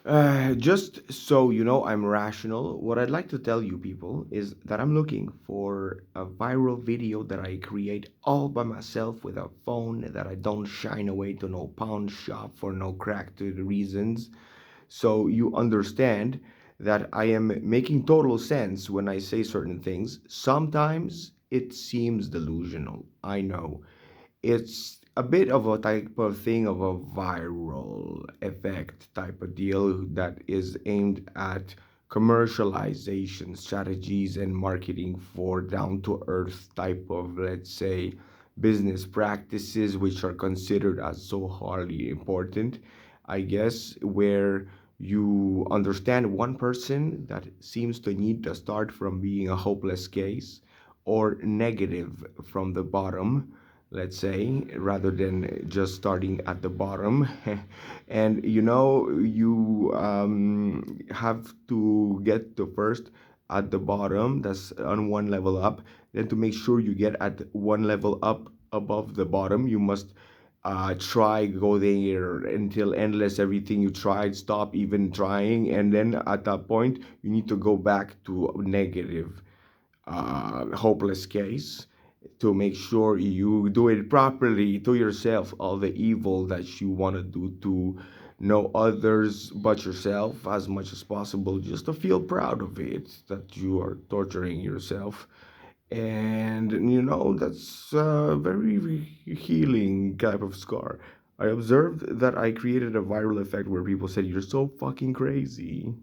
Just so you know, I'm rational. What I'd like to tell you people is that I'm looking for a viral video that I create all by myself with a phone that I don't shine away to no pawn shop for no cracked reasons. So you understand that I am making total sense when I say certain things. Sometimes it seems delusional. I know. It's a bit of a type of thing of a viral effect type of deal that is aimed at commercialization strategies and marketing for down to earth type of, let's say, business practices which are considered as so highly important, I guess, where you understand one person that seems to need to start from being a hopeless case or negative from the bottom, let's say, rather than just starting at the bottom. And you have to get the first at the bottom, that's on one level up. Then to make sure you get at one level up above the bottom, you must try go there until endless everything you tried, stop even trying, and then at that point you need to go back to negative, hopeless case, to make sure you do it properly to yourself, all the evil that you want to do to no others but yourself as much as possible, just to feel proud of it that you are torturing yourself. And that's a very healing type of scar. I observed that I created a viral effect where people said, "You're so fucking crazy.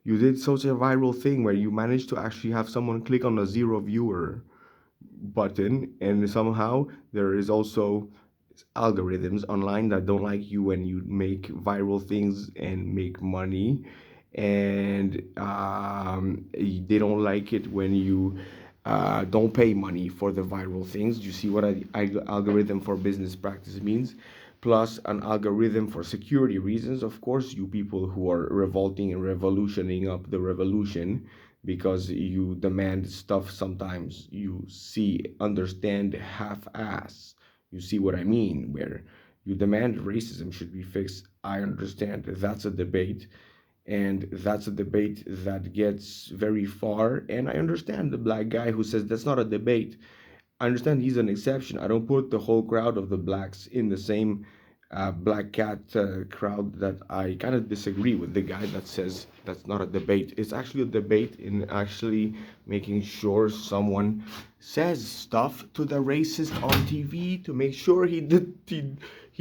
You did such a viral thing where you managed to actually have someone click on a zero viewer button, and somehow there is also algorithms online that don't like you when you make viral things and make money, and they don't like it when you don't pay money for the viral things. You see what algorithm for business practice means? Plus an algorithm for security reasons. Of course, you people who are revolting and revolutioning up the revolution because you demand stuff sometimes you see, understand half-ass. You see what I mean? Where you demand racism should be fixed. I understand that's a debate, and that's a debate that gets very far. And I understand the black guy who says that's not a debate. I understand he's an exception. I don't put the whole crowd of the blacks in the same black cat crowd. That I kind of disagree with the guy that says that's not a debate. It's actually a debate in actually making sure someone says stuff to the racist on TV to make sure he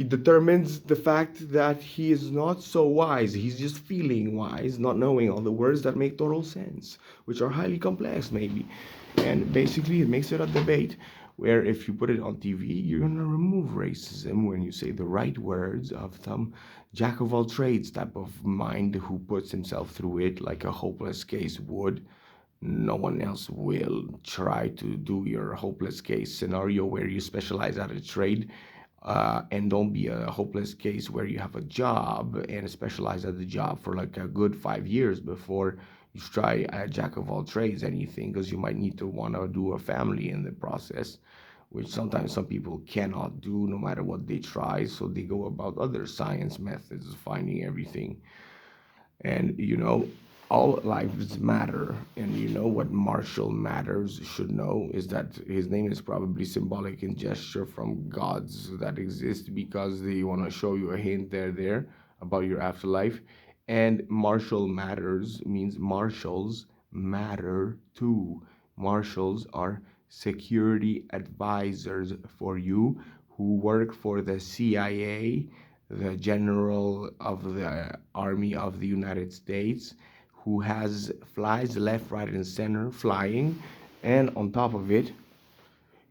determines the fact that he is not so wise. He's just feeling wise, not knowing all the words that make total sense, which are highly complex, maybe. And basically, it makes it a debate where if you put it on TV, you're going to remove racism when you say the right words of some jack of all trades type of mind who puts himself through it like a hopeless case would. No one else will try to do your hopeless case scenario where you specialize at a trade, and don't be a hopeless case where you have a job and specialize at the job for like a good 5 years before you try a jack of all trades anything, because you might need to want to do a family in the process, which sometimes some people cannot do no matter what they try, so they go about other science methods of finding everything. And all lives matter. And what Marshall Matters should know is that his name is probably symbolic in gesture from gods that exist because they want to show you a hint there about your afterlife. And Marshall Matters means marshals matter too. Marshals are security advisors for you who work for the CIA, the general of the Army of the United States, who has flies left, right, and center flying. And on top of it,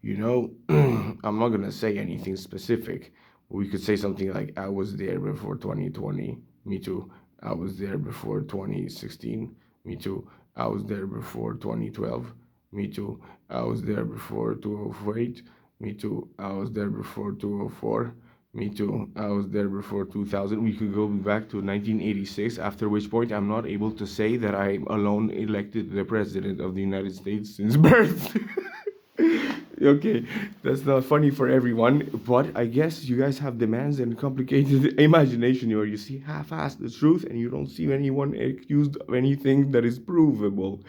I'm not gonna say anything specific. We could say something like, "I was there before 2020." Me too. "I was there before 2016." Me too. "I was there before 2012." Me too. "I was there before 2008." Me too. "I was there before 2004." Me too. "I was there before 2000." We could go back to 1986, after which point I'm not able to say that I alone elected the president of the United States since birth. Okay, that's not funny for everyone, but I guess you guys have demands and complicated imagination where you see half-assed the truth and you don't see anyone accused of anything that is provable,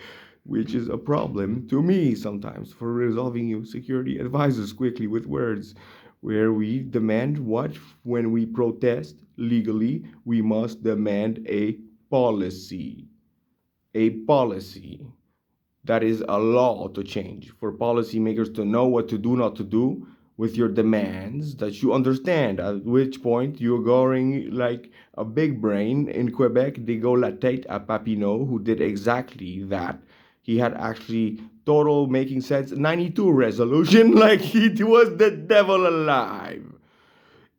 which is a problem to me sometimes for resolving you security advisors quickly with words, where we demand what when we protest legally, we must demand policy, a policy. That is a law to change for policymakers to know what to do, not to do with your demands that you understand. At which point you're going like a big brain in Quebec. They go la tête à Papineau, who did exactly that. He had actually total making sense 92 resolution, like he was the devil alive.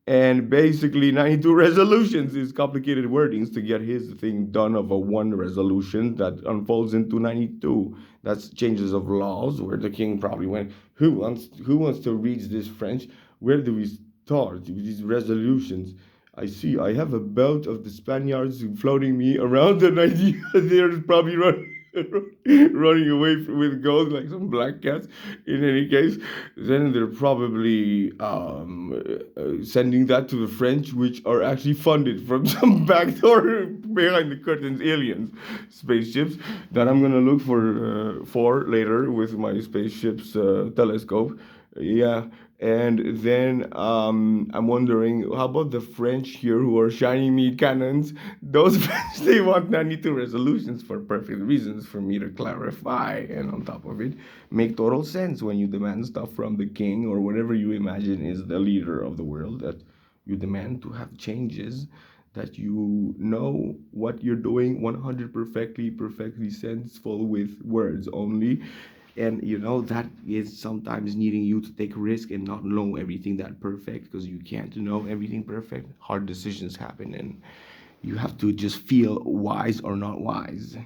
And basically 92 resolutions is complicated wordings to get his thing done of a one resolution that unfolds into 92. That's changes of laws where the king probably went, who wants to read this French? Where do we start with these resolutions? I see I have a boat of the Spaniards floating me around, and idea they're probably running away with gold like some black cats. In any case, then they're probably sending that to the French, which are actually funded from some backdoor behind the curtains aliens spaceships that I'm gonna look for later with my spaceship's telescope. Yeah, and then I'm wondering, how about the French here who are shining me cannons? Those French, they want 92 resolutions for perfect reasons for me to clarify. And on top of it, make total sense when you demand stuff from the king or whatever you imagine is the leader of the world, that you demand to have changes, that you know what you're doing 100 perfectly senseful with words only. And that is sometimes needing you to take risk and not know everything that perfect, because you can't know everything perfect. Hard decisions happen, and you have to just feel wise or not wise.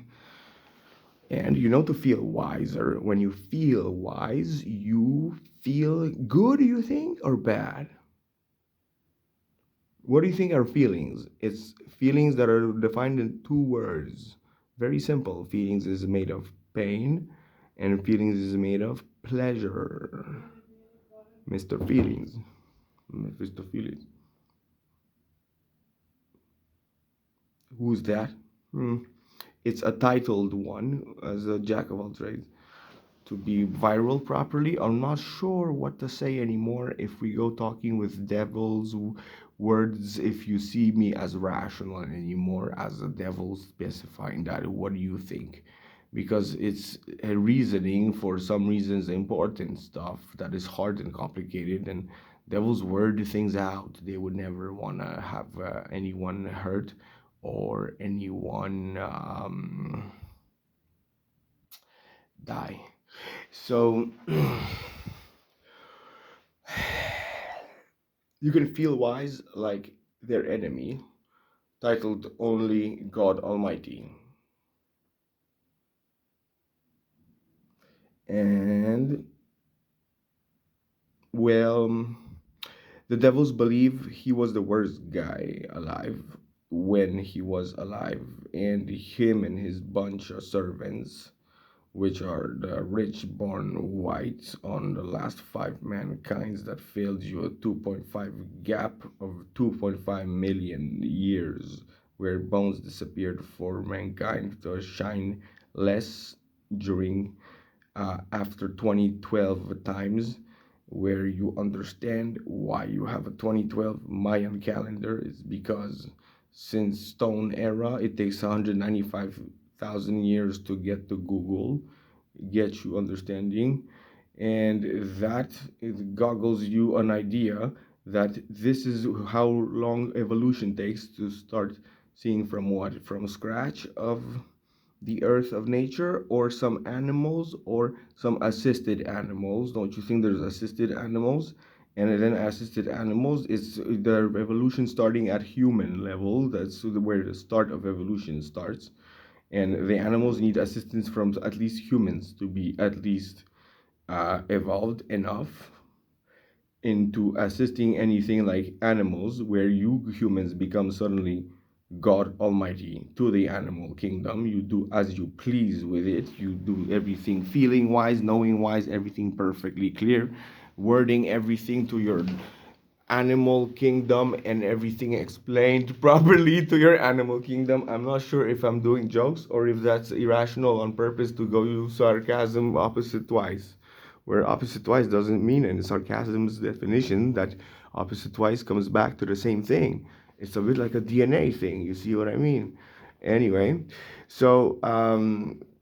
And to feel wiser, when you feel wise, you feel good, you think, or bad? What do you think are feelings? It's feelings that are defined in two words. Very simple. Feelings is made of pain, and feelings is made of pleasure. Mr. Feelings. Mr. Feelings. Who's that? Hmm. It's a titled one as a jack of all trades. To be viral properly, I'm not sure what to say anymore if we go talking with devil's words. If you see me as rational anymore, as a devil specifying that, what do you think? Because it's a reasoning for some reasons, important stuff that is hard and complicated, and devils word things out. They would never want to have anyone hurt or anyone die. So you can feel wise like their enemy, titled Only God Almighty. And, well, the devils believe he was the worst guy alive when he was alive, and him and his bunch of servants, which are the rich born whites on the last five mankind's that failed you a 2.5 gap of 2.5 million years, where bones disappeared for mankind to shine less during after 2012 times, where you understand why you have a 2012 Mayan calendar is because since Stone Era, it takes 195,000 years to get to Google, get you understanding, and that it goggles you an idea that this is how long evolution takes to start seeing from what? From scratch of the earth of nature, or some animals, or some assisted animals. Don't you think there's assisted animals? And then assisted animals is the evolution starting at human level. That's where the start of evolution starts. And the animals need assistance from at least humans to be at least evolved enough into assisting anything like animals, where you humans become suddenly God Almighty to the animal kingdom. You do as you please with it. You do everything feeling wise, knowing wise, everything perfectly clear, wording everything to your animal kingdom and everything explained properly to your animal kingdom. I'm not sure if I'm doing jokes or if that's irrational on purpose to go use sarcasm opposite twice. Where opposite twice doesn't mean in sarcasm's definition that opposite twice comes back to the same thing. It's a bit like a DNA thing. You see what I mean? Anyway, so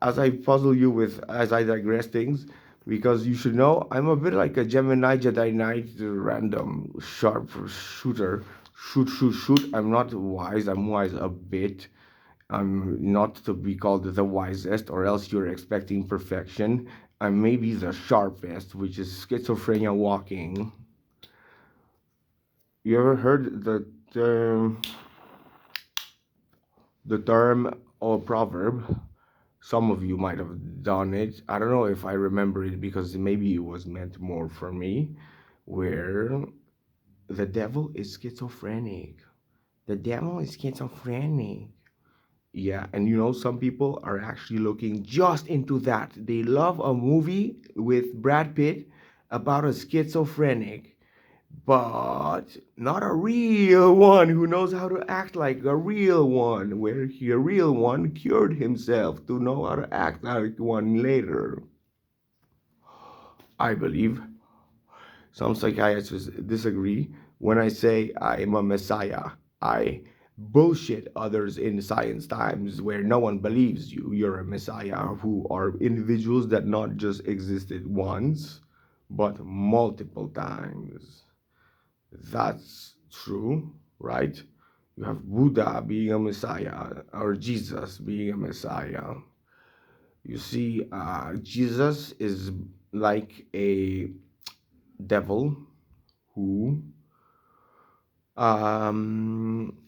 as I puzzle you with, as I digress things, because you should know I'm a bit like a Gemini Jedi Knight random sharp shooter. Shoot, shoot, shoot. I'm not wise. I'm wise a bit. I'm not to be called the wisest, or else you're expecting perfection. I'm maybe the sharpest, which is schizophrenia walking. You ever heard the term or proverb? Some of you might have done it. I don't know if I remember it because maybe it was meant more for me, where the devil is schizophrenic. The devil is schizophrenic. Yeah, and some people are actually looking just into that. They love a movie with Brad Pitt about a schizophrenic, but not a real one who knows how to act like a real one, where a real one cured himself to know how to act like one later. I believe some psychiatrists disagree when I say I am a messiah. I bullshit others in science times where no one believes you're a messiah, who are individuals that not just existed once, but multiple times. That's true, right? You have Buddha being a messiah, or Jesus being a messiah. You see, Jesus is like a devil who um,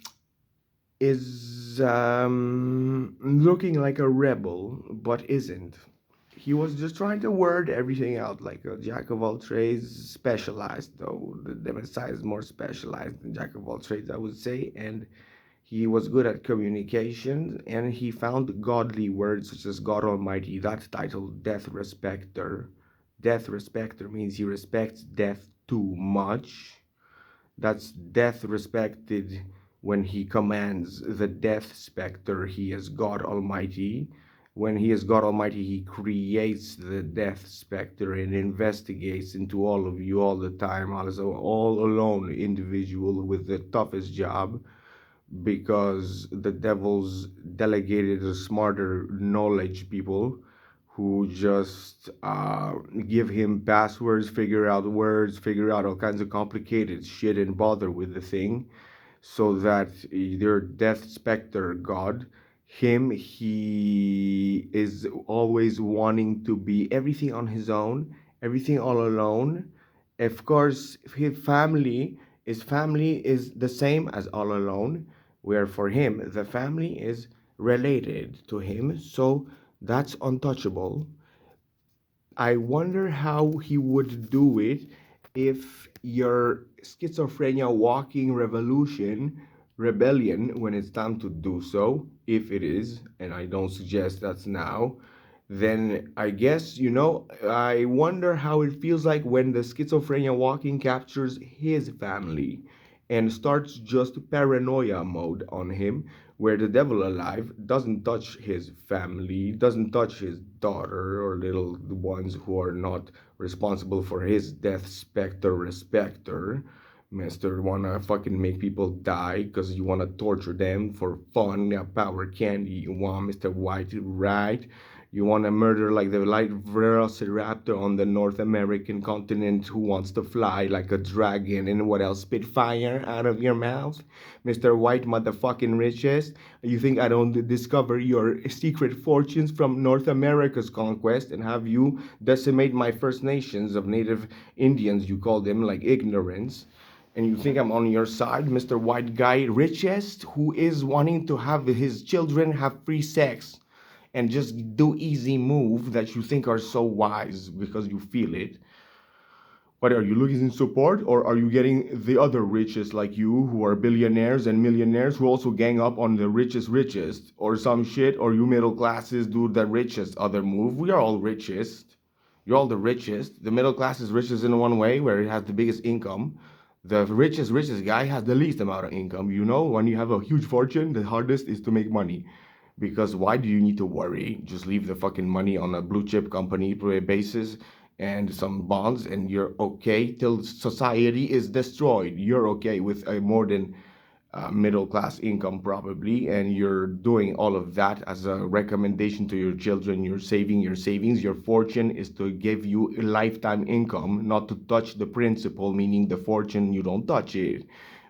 is looking like a rebel but isn't. He was just trying to word everything out like a jack of all trades, specialized though. The Messiah is more specialized than jack of all trades, I would say, and he was good at communication, and he found godly words such as God Almighty. That title, Death Respecter. Death Respecter means he respects death too much. That's death respected when he commands the death specter. He is God Almighty. When he is God Almighty, he creates the death specter and investigates into all of you all the time. Also, all alone individual with the toughest job, because the devil's delegated to smarter knowledge people who just give him passwords, figure out words, figure out all kinds of complicated shit and bother with the thing, so that their death specter god, he is always wanting to be everything on his own, everything all alone. Of course, his family is the same as all alone, where for him the family is related to him, so that's untouchable. I wonder how he would do it if your schizophrenia walking rebellion, when it's time to do so, if it is, and I don't suggest that's now, then I guess, I wonder how it feels like when the schizophrenia walking captures his family and starts just paranoia mode on him, where the devil alive doesn't touch his family, doesn't touch his daughter or little ones who are not responsible for his death specter respecter. Mister wanna fucking make people die because you wanna torture them for fun, power candy you want, Mr. White, right? You want to murder like the light velociraptor on the North American continent who wants to fly like a dragon, and what else? Spit fire out of your mouth? Mr. White motherfucking richest? You think I don't discover your secret fortunes from North America's conquest and have you decimate my First Nations of Native Indians, you call them, like ignorance? And you think I'm on your side, Mr. White Guy richest, who is wanting to have his children have free sex and just do easy move that you think are so wise because you feel it. What are you looking in support, or are you getting the other richest like you, who are billionaires and millionaires, who also gang up on the richest, or some shit? Or you middle classes do the richest other move? We are all richest. You're all the richest. The middle class is richest in one way, where it has the biggest income. The richest guy has the least amount of income. You know, when you have a huge fortune, the hardest is to make money. Because why do you need to worry? Just leave the fucking money on a blue chip company basis and some bonds, and you're okay till society is destroyed. You're okay with a more than middle class income, probably, and you're doing all of that as a recommendation to your children. You're saving your savings. Your fortune is to give you a lifetime income, not to touch the principal, meaning the fortune, you don't touch it.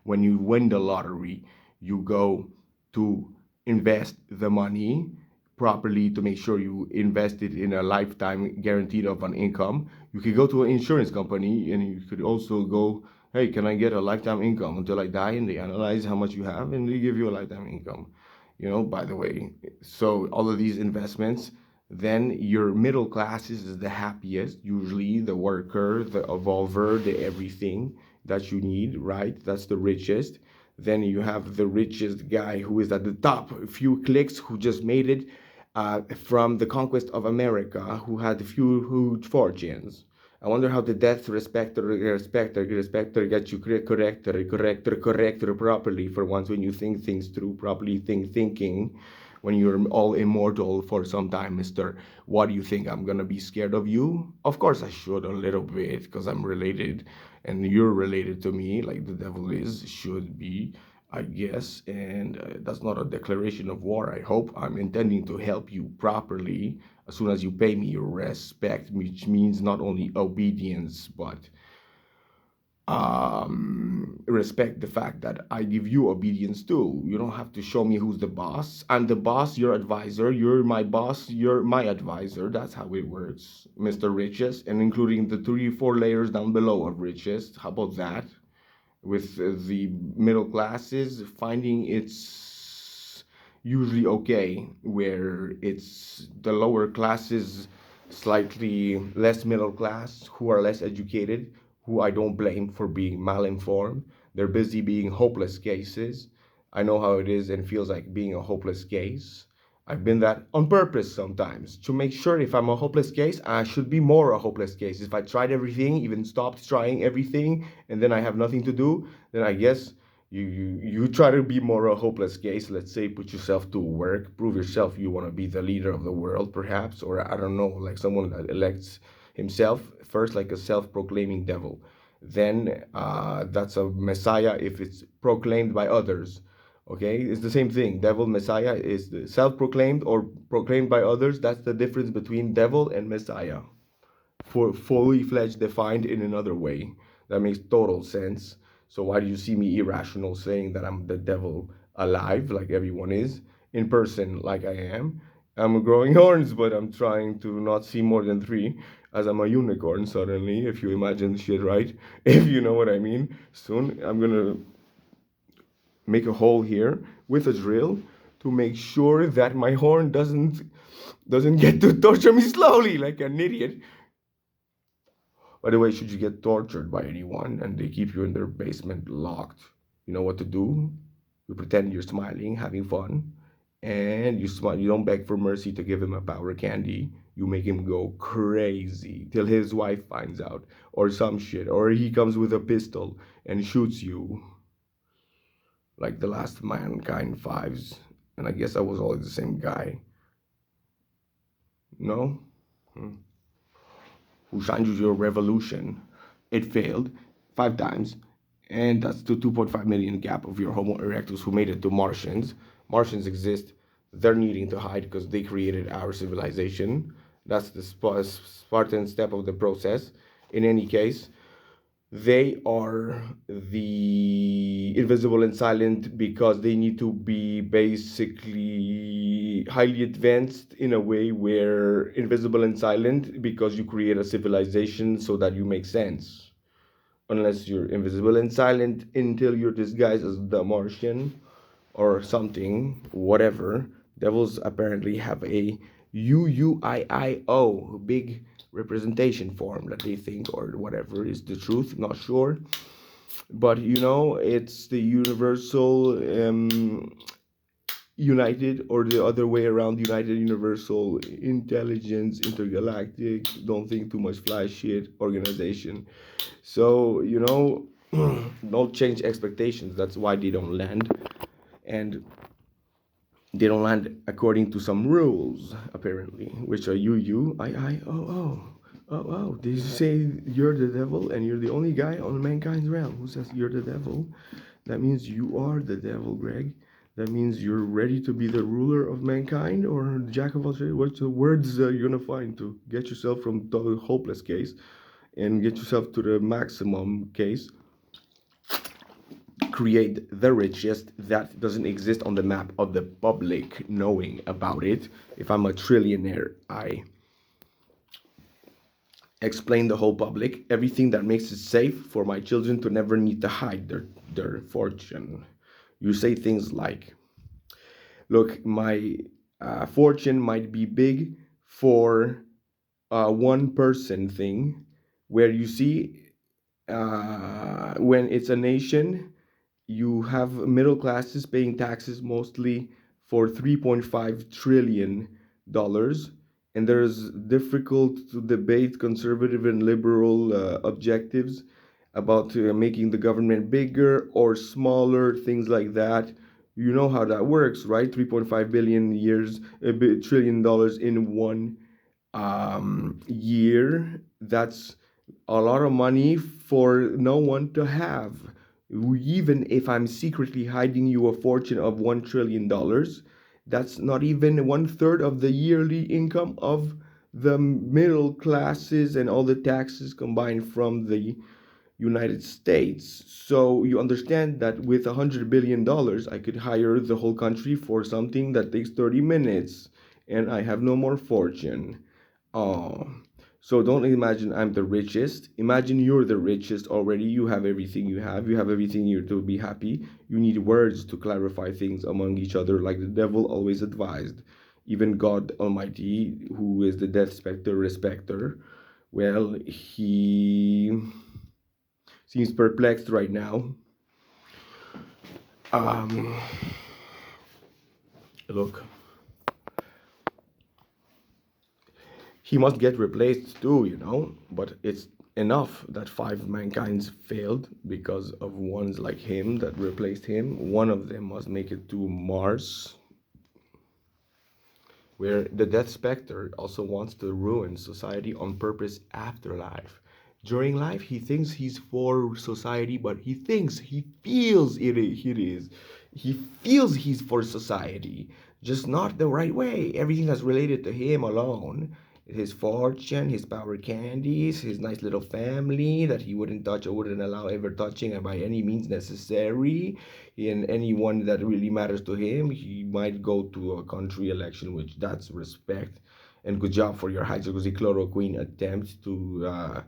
When you win the lottery, you go to invest the money properly to make sure you invest it in a lifetime guaranteed of an income. You could go to an insurance company, and you could also go, hey, can I get a lifetime income until I die? And they analyze how much you have, and they give you a lifetime income. You know, by the way, so all of these investments, then your middle classes is the happiest, usually the worker, the evolver, the everything that you need, right? That's the richest. Then you have the richest guy who is at the top, a few clicks, who just made it from the conquest of America, who had a few huge fortunes. I wonder how the death respecter gets you corrector properly for once, when you think things through properly, thinking when you're all immortal for some time, mister. What do you think? I'm gonna be scared of you? Of course I should, a little bit, because I'm related, and you're related to me, like the devil is, should be, I guess. And that's not a declaration of war, I hope. I'm intending to help you properly as soon as you pay me your respect, which means not only obedience, but respect the fact that I give you obedience too. You don't have to show me who's the boss. I'm the boss, your advisor. You're my boss, you're my advisor. That's how it works, Mr. Richest, and including the 3 4 layers down below of richest. How about that? With the middle classes finding it's usually okay, where it's the lower classes, slightly less middle class, who are less educated, who I don't blame for being malinformed. They're busy being hopeless cases. I know how it is and feels like being a hopeless case. I've been that on purpose sometimes to make sure if I'm a hopeless case, I should be more a hopeless case. If I tried everything, even stopped trying everything, and then I have nothing to do, then I guess you try to be more a hopeless case. Let's say put yourself to work, prove yourself you want to be the leader of the world, perhaps, or I don't know, like someone that elects himself first, like a self-proclaiming devil. Then that's a messiah if it's proclaimed by others. Okay, it's the same thing. Devil, Messiah is self-proclaimed or proclaimed by others. That's the difference between devil and Messiah. For fully fledged, defined in another way. That makes total sense. So why do you see me irrational saying that I'm the devil alive, like everyone is, in person, like I am? I'm growing horns, but I'm trying to not see more than three, as I'm a unicorn suddenly, if you imagine shit right. If you know what I mean. Soon I'm gonna make a hole here with a drill to make sure that my horn doesn't get to torture me slowly like an idiot. By the way, should you get tortured by anyone and they keep you in their basement locked, you know what to do? You pretend you're smiling, having fun, and you smile. You don't beg for mercy to give him a power candy. You make him go crazy till his wife finds out, or some shit, or he comes with a pistol and shoots you, like the last Mankind Fives. And I guess I was always the same guy. No? Hmm. Who signed you your revolution? It failed 5 times. And that's the 2.5 million gap of your Homo erectus who made it to Martians. Martians exist. They're needing to hide because they created our civilization. That's the Spartan step of the process. In any case, they are the invisible and silent because they need to be basically highly advanced in a way where invisible and silent because you create a civilization so that you make sense. Unless you're invisible and silent until you're disguised as the Martian or something, whatever. Devils apparently have a UUIIO, big representation form that they think or whatever is the truth, not sure. But it's the universal united, or the other way around, united universal intelligence intergalactic, don't think too much fly shit organization. So don't change expectations. That's why they don't land. And they don't land according to some rules, apparently, which are oh. Did you say you're the devil and you're the only guy on mankind's realm who says you're the devil? That means you are the devil, Greg. That means you're ready to be the ruler of mankind, or jack of all trades. What's the words you're gonna find to get yourself from the hopeless case and get yourself to the maximum case? Create the richest that doesn't exist on the map of the public knowing about it. If I'm a trillionaire, I explain the whole public everything that makes it safe for my children to never need to hide their fortune. You say things like, look, my fortune might be big for one person thing, where you see, when it's a nation, you have middle classes paying taxes mostly for $3.5 trillion, and there's difficult to debate conservative and liberal objectives about making the government bigger or smaller, things like that. You know how that works, right? 3.5 billion years, $1 trillion in one year. That's a lot of money for no one to have. Even if I'm secretly hiding you a fortune of $1 trillion, that's not even one third of the yearly income of the middle classes and all the taxes combined from the United States. So you understand that with $100 billion, I could hire the whole country for something that takes 30 minutes, and I have no more fortune. Oh, so don't imagine I'm the richest. Imagine you're the richest already. You have everything you have. You have everything you to be happy. You need words to clarify things among each other, like the devil always advised. Even God Almighty, who is the death specter respecter, well, he seems perplexed right now. Um, Look, he must get replaced too, but it's enough that five mankinds failed because of ones like him that replaced him. One of them must make it to Mars, where the death specter also wants to ruin society on purpose after life. During life, he thinks he's for society, but he feels it is. He feels he's for society, just not the right way. Everything that's related to him alone, his fortune, his power candies, his nice little family that he wouldn't touch or wouldn't allow ever touching by any means necessary, in anyone that really matters to him, he might go to a country election, which that's respect. And good job for your hydroxychloroquine attempt to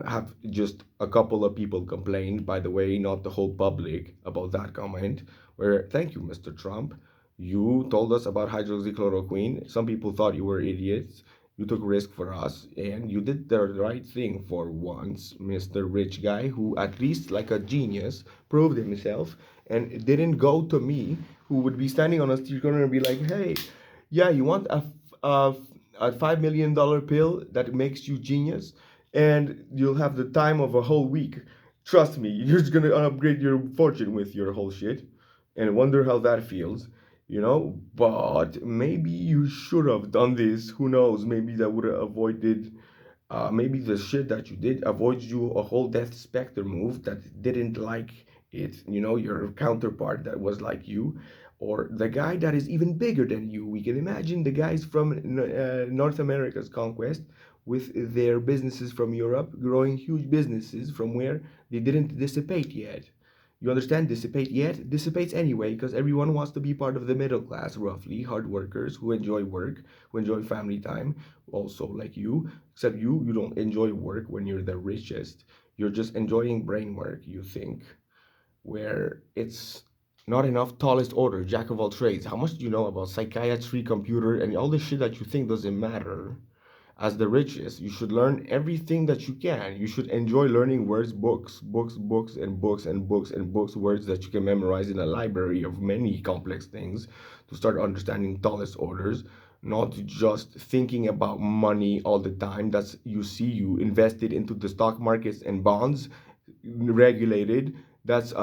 have just a couple of people complain, by the way, not the whole public, about that comment. Where, thank you, Mr. Trump. You told us about hydroxychloroquine. Some people thought you were idiots. You took risk for us, and you did the right thing for once, Mr. Rich Guy, who at least, like a genius, proved himself and didn't go to me, who would be standing on a street corner and be like, "Hey, yeah, you want a, a $5 million pill that makes you genius, and you'll have the time of a whole week. Trust me, you're just gonna upgrade your fortune with your whole shit, and wonder how that feels. But maybe you should have done this. Who knows? Maybe that would have avoided, maybe the shit that you did avoids you a whole death specter move that didn't like it. Your counterpart that was like you, or the guy that is even bigger than you. We can imagine the guys from North America's conquest with their businesses from Europe growing huge businesses from where they didn't dissipate yet. You understand? Dissipate yet? Dissipates anyway, because everyone wants to be part of the middle class, roughly. Hard workers who enjoy work, who enjoy family time, also like you. Except you don't enjoy work when you're the richest. You're just enjoying brain work, you think. Where it's Not enough tallest order, jack of all trades. How much do you know about psychiatry, computer, and all the shit that you think doesn't matter? As the richest, you should learn everything that you can. You should enjoy learning words, books, and books, and books, and books, words that you can memorize in a library of many complex things to start understanding tallest orders, not just thinking about money all the time. That's you see you invested into the stock markets and bonds, regulated. That's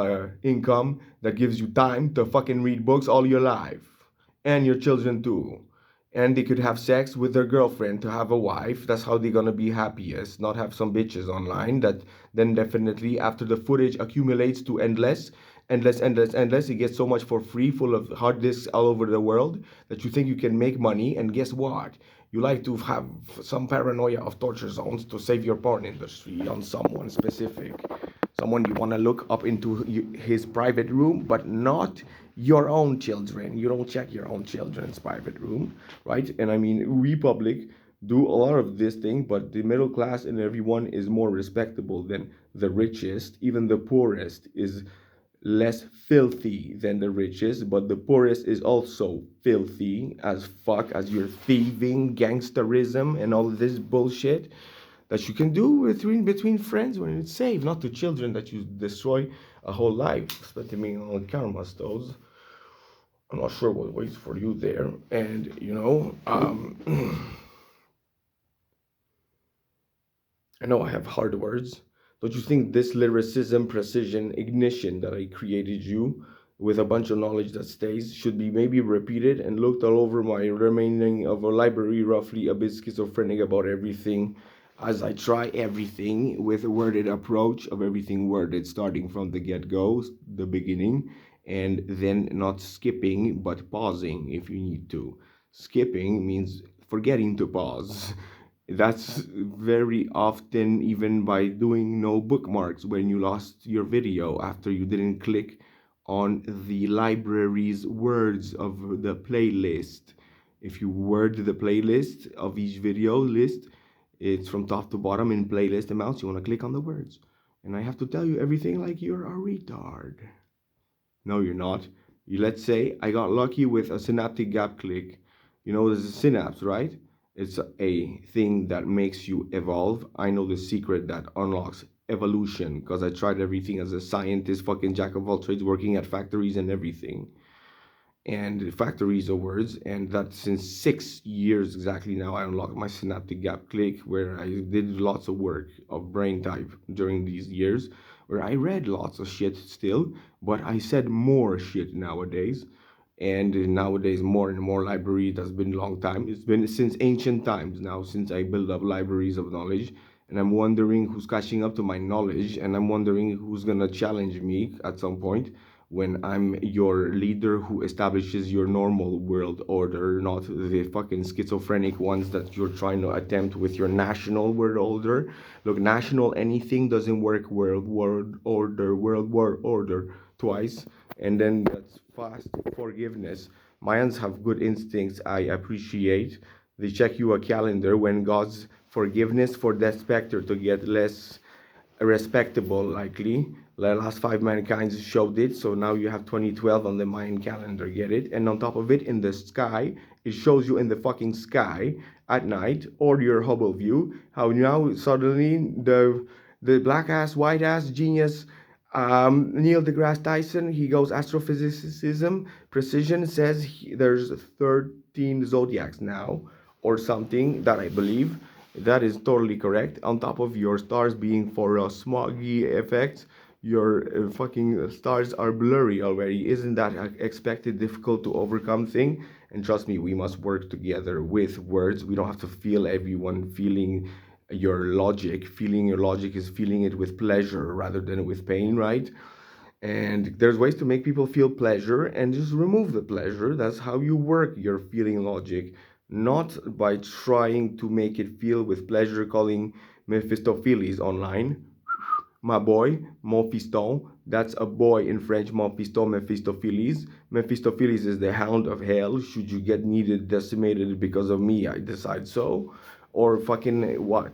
income that gives you time to fucking read books all your life, and your children too. And they could have sex with their girlfriend to have a wife. That's how they're gonna be happiest, not have some bitches online that then definitely after the footage accumulates to endless, it gets so much for free, full of hard disks all over the world, that you think you can make money. And guess what? You like to have some paranoia of torture zones to save your porn industry on someone specific, someone you want to look up into his private room, but not your own children. You don't check your own children's private room, right? And I mean, we public do a lot of this thing, but the middle class and everyone is more respectable than the richest. Even the poorest is less filthy than the richest, but the poorest is also filthy as fuck, as you're thieving, gangsterism, and all this bullshit that you can do between friends when it's safe, not to children that you destroy a whole life, spending on karma stoves. I'm not sure what waits for you there, and I know I have hard words. Don't you think this lyricism, precision, ignition that I created you with a bunch of knowledge that stays should be maybe repeated and looked all over my remaining of a library, roughly a bit schizophrenic about everything, as I try everything with a worded approach of everything worded, starting from the get go, the beginning, and then not skipping but pausing if you need to. Skipping means forgetting to pause. That's very often even by doing no bookmarks when you lost your video after you didn't click on the library's words of the playlist. If you word the playlist of each video list, it's from top to bottom in playlist amounts. You want to click on the words. And I have to tell you everything like you're a retard. No, you're not. Let's say I got lucky with a synaptic gap click. You know, there's a synapse, right? It's a thing that makes you evolve. I know the secret that unlocks evolution because I tried everything as a scientist, fucking jack of all trades, working at factories and everything. And factories are words, and that since 6 years exactly now, I unlocked my synaptic gap click, where I did lots of work of brain type during these years, where I read lots of shit still, but I said more shit nowadays. And nowadays, more and more library. That's been a long time. It's been since ancient times now, since I built up libraries of knowledge. And I'm wondering who's catching up to my knowledge, and I'm wondering who's gonna challenge me at some point when I'm your leader who establishes your normal world order, not the fucking schizophrenic ones that you're trying to attempt with your national world order. Look, national anything doesn't work. World war order twice, and then that's fast forgiveness. Mayans have good instincts, I appreciate. They check you a calendar when God's forgiveness for that specter to get less respectable, likely. The last five mankind's showed it, so now you have 2012 on the Mayan calendar, get it? And on top of it, in the sky, it shows you in the fucking sky at night, or your Hubble view, how now suddenly the black ass, white ass genius Neil deGrasse Tyson, he goes astrophysicism, precision, says there's 13 zodiacs now, or something that I believe. That is totally correct. On top of your stars being for a smoggy effect, your fucking stars are blurry already. Isn't that a expected, difficult to overcome thing? And trust me, we must work together with words. We don't have to feel everyone feeling your logic. Feeling your logic is feeling it with pleasure rather than with pain, right? And there's ways to make people feel pleasure and just remove the pleasure. That's how you work your feeling logic, not by trying to make it feel with pleasure, calling Mephistopheles online my boy, Mephiston. That's a boy in French, Mephiston, Mephistopheles. Mephistopheles is the hound of hell. Should you get needed, decimated because of me, I decide so. Or fucking what?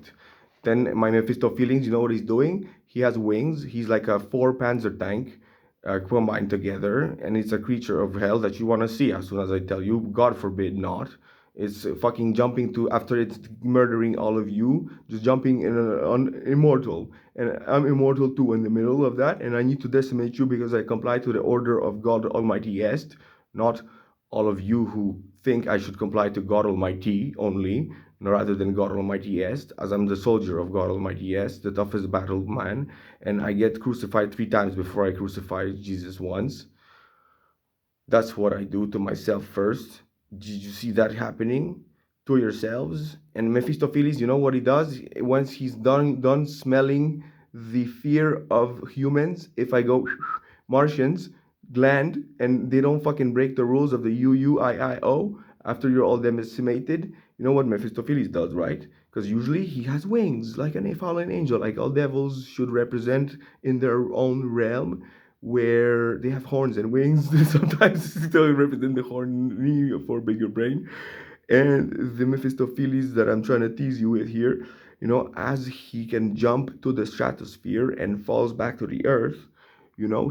Then my Mephistopheles, you know what he's doing? He has wings. He's like a four Panzer tank. combined together, and it's a creature of hell that you want to see. As soon as I tell you, God forbid not, it's fucking jumping to, after it's murdering all of you, just jumping in on immortal, and I'm immortal too in the middle of that, and I need to decimate you because I comply to the order of God Almighty Est, not all of you who think I should comply to God Almighty only, rather than God Almighty Est, as I'm the soldier of God Almighty Est, the toughest battle man, and I get crucified 3 times before I crucify Jesus once. That's what I do to myself first. Did you see that happening to yourselves? And Mephistopheles, you know what he does? Once he's done smelling the fear of humans, if I go Martians, gland, and they don't fucking break the rules of the UUIIO after you're all decimated, you know what Mephistopheles does, right? Because usually he has wings, like a fallen angel, like all devils should represent in their own realm, where they have horns and wings. Sometimes still represent the horn for bigger brain. And the Mephistopheles that I'm trying to tease you with here, as he can jump to the stratosphere and falls back to the earth,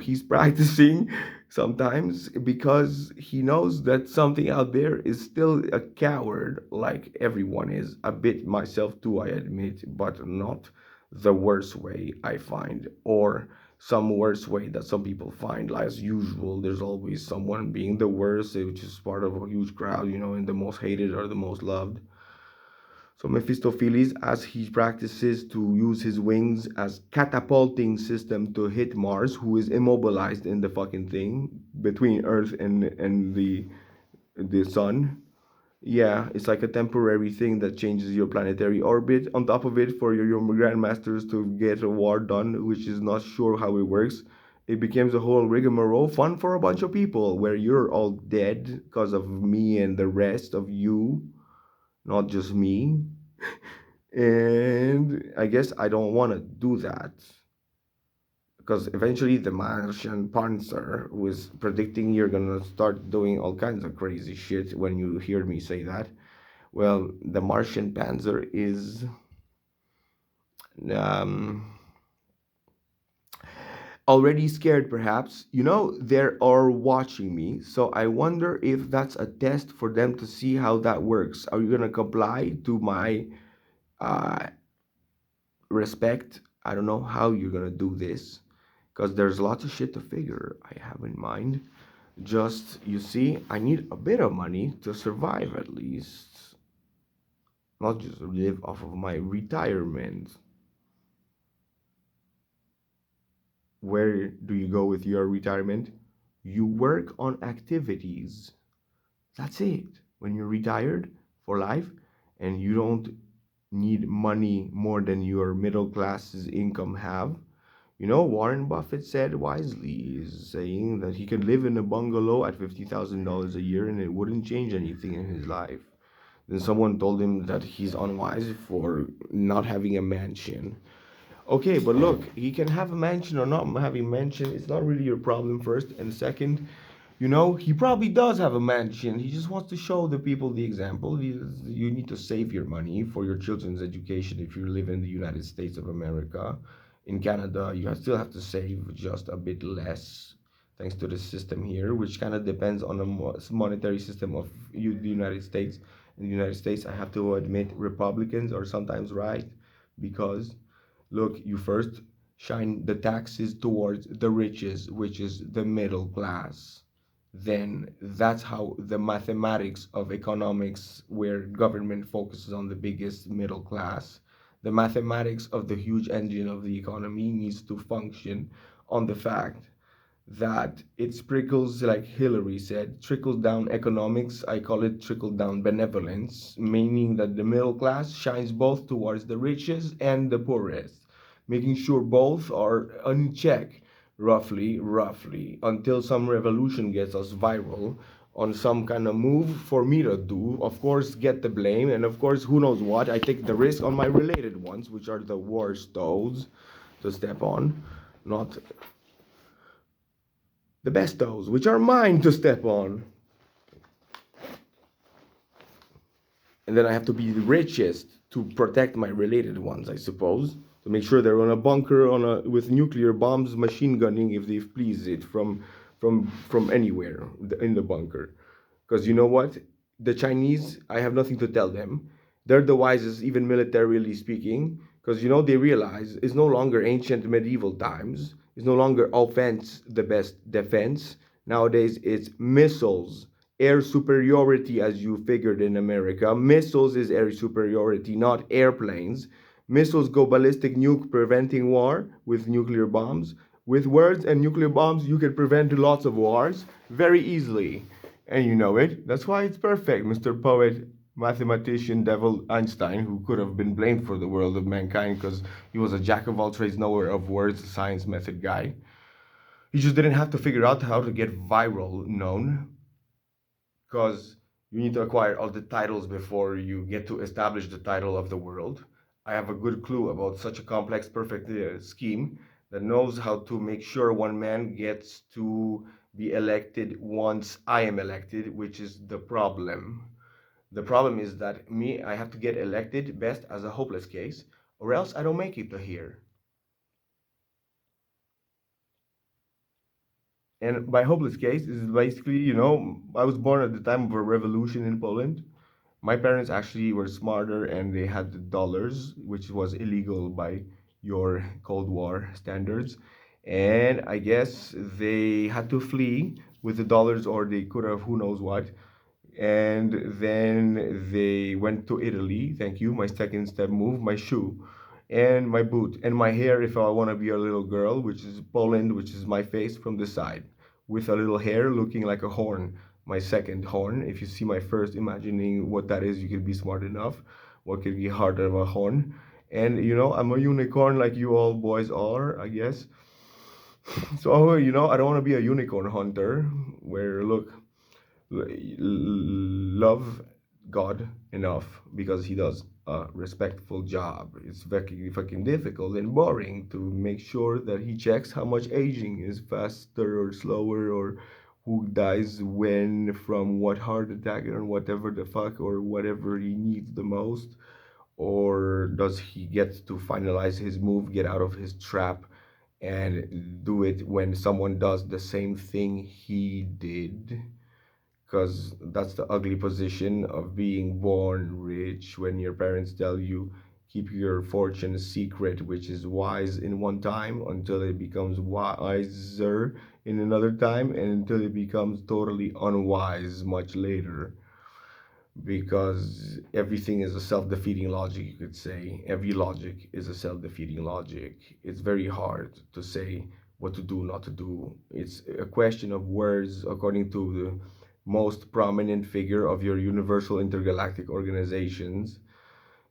he's practicing sometimes because he knows that something out there is still a coward, like everyone is. A bit myself too, I admit, but not the worst way I find, or some worse way that some people find. As usual, there's always someone being the worst, which is part of a huge crowd, and the most hated or the most loved. So Mephistopheles, as he practices to use his wings as catapulting system to hit Mars, who is immobilized in the fucking thing between Earth and the sun. Yeah, it's like a temporary thing that changes your planetary orbit. On top of it, for your grandmasters to get a war done, which is not sure how it works, it becomes a whole rigmarole, fun for a bunch of people, where you're all dead because of me and the rest of you, not just me. And I guess I don't want to do that because eventually the Martian Panzer was predicting you're gonna start doing all kinds of crazy shit when you hear me say that. Well, the Martian Panzer is um, already scared, perhaps. They are watching me, so I wonder if that's a test for them to see how that works. Are you gonna comply to my uh, respect? I don't know how you're gonna do this because there's lots of shit to figure I have in mind. Just, you see, I need a bit of money to survive at least, not just live off of my retirement. Where do you go with your retirement? You work on activities. That's it. When you're retired for life and you don't need money more than your middle class's income have. Warren Buffett said wisely, is saying that he could live in a bungalow at $50,000 a year and it wouldn't change anything in his life. Then someone told him that he's unwise for not having a mansion. Okay, but look, he can have a mansion or not having a mansion. It's not really your problem, first. And second, he probably does have a mansion. He just wants to show the people the example. You need to save your money for your children's education if you live in the United States of America. In Canada, you still have to save just a bit less, thanks to the system here, which kind of depends on the monetary system of the United States. In the United States, I have to admit, Republicans are sometimes right because, look, you first shine the taxes towards the riches, which is the middle class. Then that's how the mathematics of economics, where government focuses on the biggest middle class, the mathematics of the huge engine of the economy needs to function on the fact that it sprinkles, like Hillary said, trickles down economics. I call it trickle down benevolence, meaning that the middle class shines both towards the richest and the poorest, making sure both are in check, roughly, until some revolution gets us viral on some kind of move for me to do. Of course, get the blame, and of course, who knows what? I take the risk on my related ones, which are the worst toes to step on, not the best toes, which are mine to step on. And then I have to be the richest to protect my related ones, I suppose, to make sure they're on a bunker on a with nuclear bombs, machine gunning if they please it from anywhere in the bunker. Because you know what? The Chinese, I have nothing to tell them. They're the wisest, even militarily speaking, because you know they realize it's no longer ancient medieval times. It's no longer offense the best defense. Nowadays, it's missiles, air superiority, as you figured in America. Missiles is air superiority, not airplanes. Missiles go ballistic, nuke preventing war with nuclear bombs. With words and nuclear bombs, you can prevent lots of wars very easily. And you know it. That's why it's perfect, Mr. Poet, mathematician, devil Einstein, who could have been blamed for the world of mankind because he was a jack of all trades, knower of words, science method guy. He just didn't have to figure out how to get viral known because you need to acquire all the titles before you get to establish the title of the world. I have a good clue about such a complex, perfect scheme that knows how to make sure one man gets to be elected once I am elected, which is the problem. The problem is that me, I have to get elected best as a hopeless case, or else I don't make it to here. And by hopeless case is basically, I was born at the time of a revolution in Poland. My parents actually were smarter and they had the dollars, which was illegal by your Cold War standards. And I guess they had to flee with the dollars, or they could have, who knows what. And then they went to Italy. Thank you. My second step move, my shoe and my boot and my hair if I want to be a little girl, which is Poland, which is my face from the side with a little hair looking like a horn. My second horn. If you see my first, imagining what that is, you could be smart enough. What could be harder of a horn? And I'm a unicorn like you all boys are, I guess. So I don't want to be a unicorn hunter. Where look, love God enough because he does a respectful job. It's very fucking difficult and boring to make sure that he checks how much aging is faster or slower, or who dies when from what heart attack or whatever the fuck, or whatever he needs the most, or does he get to finalize his move, get out of his trap, and do it when someone does the same thing he did, because that's the ugly position of being born rich when your parents tell you keep your fortune secret, which is wise in one time until it becomes wiser in another time, and until it becomes totally unwise much later, because everything is a self-defeating logic. You could say every logic is a self-defeating logic. It's very hard to say what to do, not to do. It's a question of words, according to the most prominent figure of your universal intergalactic organizations,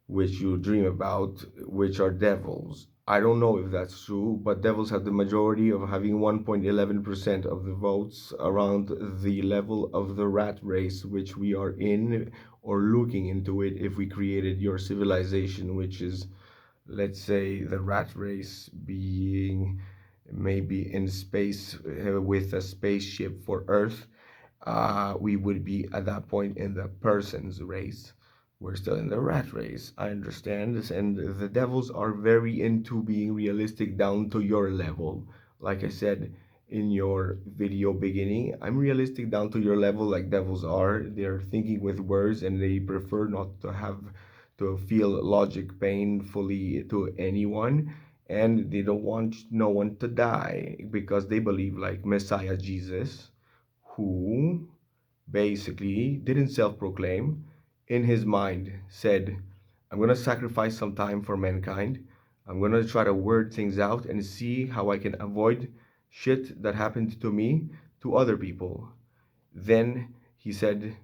which you dream about, which are devils. I don't know if that's true, but devils have the majority of having 1.11% of the votes, around the level of the rat race, which we are in or looking into it if we created your civilization, which is, let's say, the rat race being maybe in space with a spaceship for Earth. We would be at that point in the person's race. We're still in the rat race. I understand this, and the devils are very into being realistic down to your level. Like I said in your video beginning, I'm realistic down to your level, like devils are. They're thinking with words, and they prefer not to have to feel logic painfully to anyone, and they don't want no one to die because they believe like Messiah Jesus, who basically didn't self proclaim, in his mind said, I'm going to sacrifice some time for mankind. I'm going to try to word things out and see how I can avoid shit that happened to me to other people. Then he said,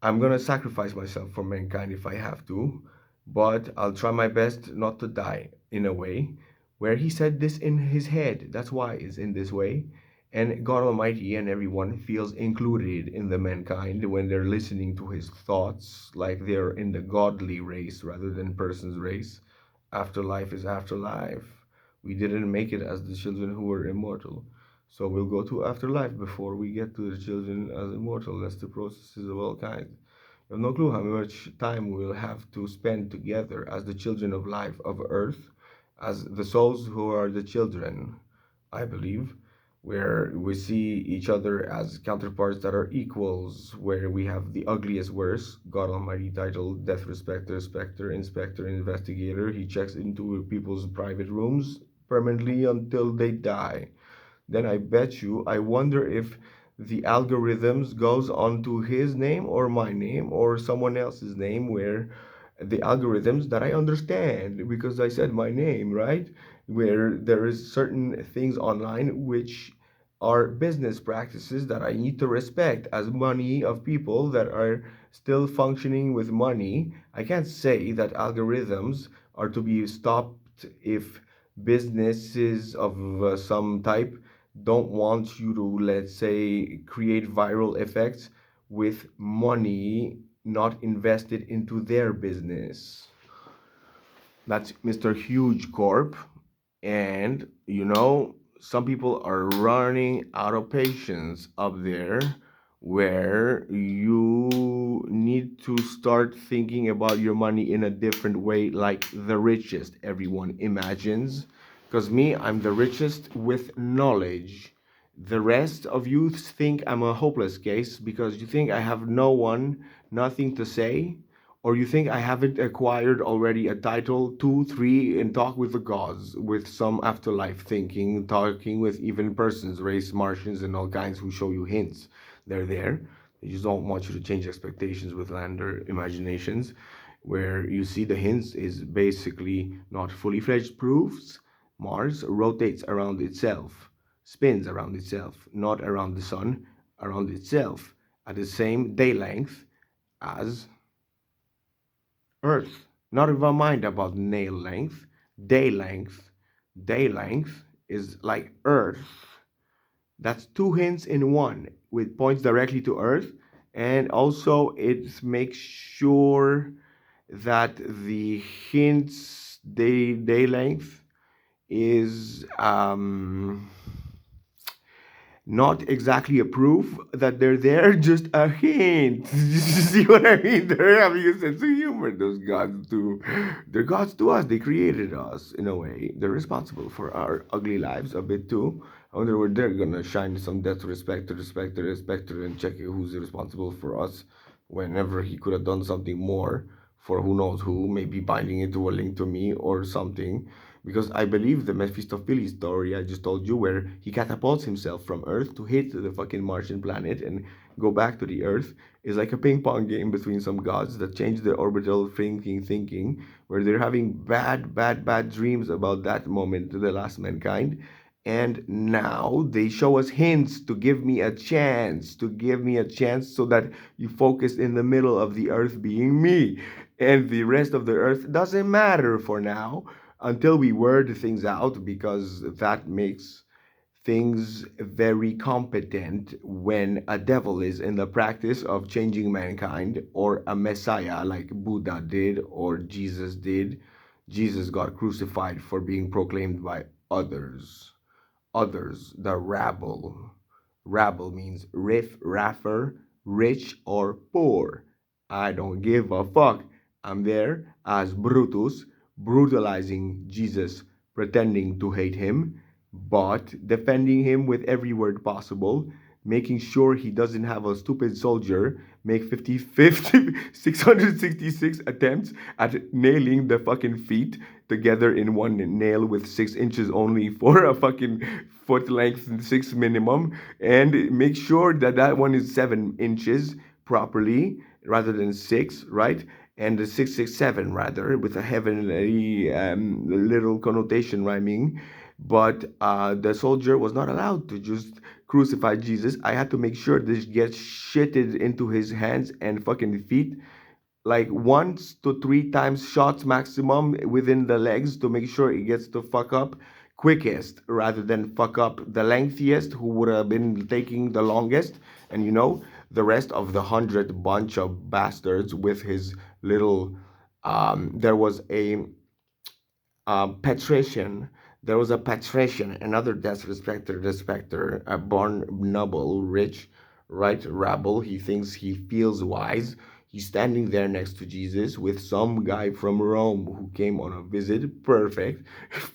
I'm going to sacrifice myself for mankind if I have to, but I'll try my best not to die, in a way. Where he said this in his head. That's why it's in this way. And God Almighty and everyone feels included in the mankind when they're listening to his thoughts, like they're in the godly race rather than person's race. Afterlife is afterlife. We didn't make it as the children who were immortal. So we'll go to afterlife before we get to the children as immortal. That's the processes of all kinds. You have no clue how much time we'll have to spend together as the children of life of earth, as the souls who are the children, I believe, where we see each other as counterparts that are equals, where we have the ugliest worst, God Almighty title, Death Respecter, Spectre, Inspector, Investigator. He checks into people's private rooms permanently until they die. Then I bet you, I wonder if the algorithms goes onto his name or my name or someone else's name, where the algorithms that I understand because I said my name, right? Where there is certain things online which are business practices that I need to respect as money of people that are still functioning with money. I can't say that algorithms are to be stopped if businesses of some type don't want you to, let's say, create viral effects with money not invested into their business. That's Mr. Huge Corp. And, some people are running out of patience up there, where you need to start thinking about your money in a different way, like the richest everyone imagines. Because me, I'm the richest with knowledge. The rest of you think I'm a hopeless case because you think I have no one, nothing to say, or you think I haven't acquired already a title, two, three, and talk with the gods, with some afterlife thinking, talking with even persons, race, Martians, and all kinds who show you hints. They're there. They just don't want you to change expectations with lander imaginations, where you see the hints is basically not fully fledged proofs. Mars rotates around itself, spins around itself, not around the sun, around itself, at the same day length as Earth. Not even mind about nail length, day length. Day length is like Earth. That's two hints in one, with points directly to Earth, and also it makes sure that the hints day length is not exactly a proof that they're there, just a hint. You see what I mean? They're having a sense of humor, those gods do. They're gods to us. They created us in a way. They're responsible for our ugly lives a bit too. I wonder where they're gonna shine some death respect to respect and check who's responsible for us whenever he could have done something more for who knows who, maybe binding it to a link to me or something, because I believe the Mephistopheles story I just told you, where he catapults himself from Earth to hit the fucking Martian planet and go back to the Earth, is like a ping pong game between some gods that change their orbital thinking, where they're having bad dreams about that moment to the last mankind. And now they show us hints to give me a chance, so that you focus in the middle of the earth being me. And the rest of the earth doesn't matter for now until we word things out, because that makes things very competent when a devil is in the practice of changing mankind, or a messiah like Buddha did or Jesus did. Jesus got crucified for being proclaimed by others. Others, the rabble. Rabble means riff raffer, rich or poor. I don't give a fuck. I'm there as Brutus, brutalizing Jesus, pretending to hate him, but defending him with every word possible, making sure he doesn't have a stupid soldier make 666 attempts at nailing the fucking feet together in one nail with 6 inches only for a fucking foot length, six minimum, and make sure that that one is 7 inches properly rather than six, right? And the 667 rather, with a heavenly little connotation rhyming. But the soldier was not allowed to just crucify Jesus. I had to make sure this gets shitted into his hands and fucking feet, like once to three times shots maximum within the legs, to make sure it gets to fuck up quickest rather than fuck up the lengthiest, who would have been taking the longest. And the rest of the 100 bunch of bastards with his little there was a patrician. There was a patrician, another respecter, a born noble, rich, right rabble. He thinks he feels wise. He's standing there next to Jesus with some guy from Rome who came on a visit. Perfect.